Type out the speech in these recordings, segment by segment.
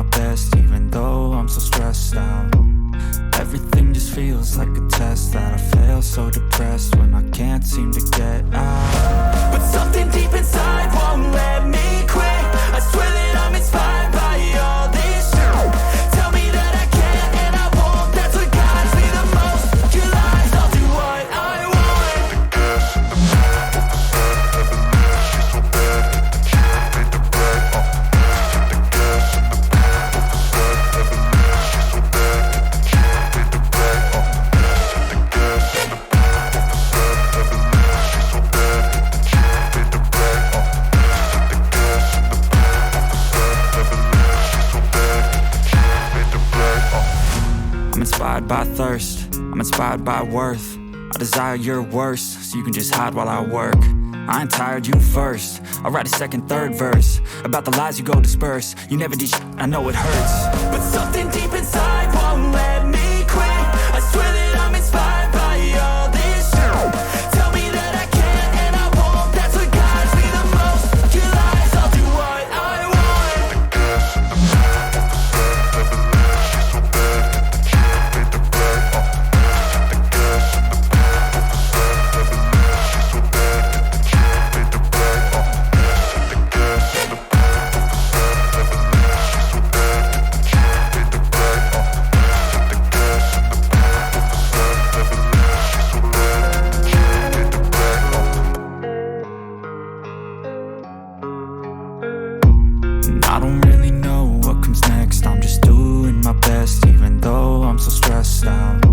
my best, even though I'm so stressed out. Everything just feels like a test that I fail, so depressed when I can't seem to get out. But something deep inside won't let me quit. I swear that I'm inspired by all this shit. Tell me that I can't and I won't, that's what guides me the most. Your lies, I'll do what I want. I'm inspired by thirst, I'm inspired by worth. I desire your worst, so you can just hide while I work. I ain't tired, you first. I'll write a second, third verse about the lies you go disperse. You never did shit, I know it hurts. But something deep inside won't let me quit. I swear that I'm inspired by all this shit. Tell me that I can't and I won't, that's what guides me the most. Your lies, I'll do what I want. I don't really know what comes next, I'm just doing my best, even though I'm so stressed out.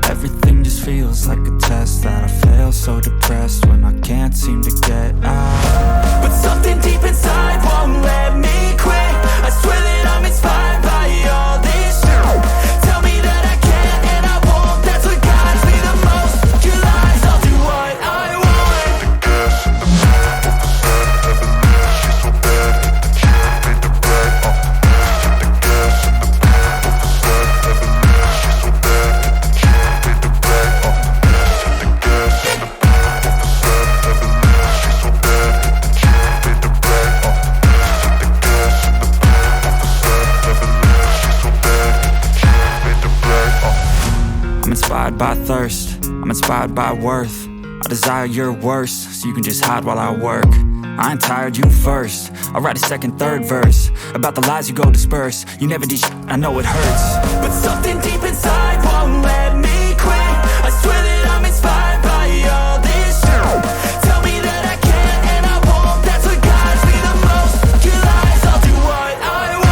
Everything just feels like a test that I fail, so depressed when I can't seem to get out. But something deep inside won't let me quit. I swear that I'm inspired by all this shit. Tell me that I can't and I won't, that's what guides me the most. Your lies, I'll do what I want. I'm inspired by thirst, I'm inspired by worth. I desire your worst, so you can just hide while I work. I ain't tired, you first. I'll write a second, third verse about the lies you go disperse. You never did shit, I know it hurts. But something deep inside won't let me quit. I swear that I'm inspired by all this shit. Tell me that I can't and I won't, that's what guides me the most. Your lies, I'll do what I want.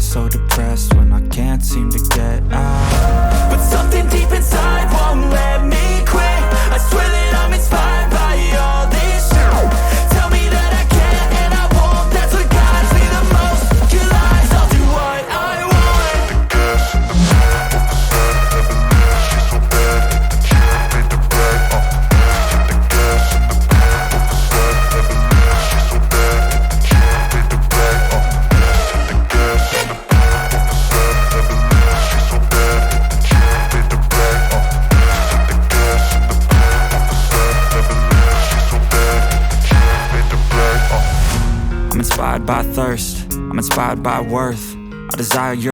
So depressed when I can't seem to get out. But something deep inside won't let me quit. I swear that I'm inspired by all this shit. Tell me that I can't and I won't, that's what guides me the most. Your lies, I'll do what I want. I'm inspired by thirst, I'm inspired by worth. I desire your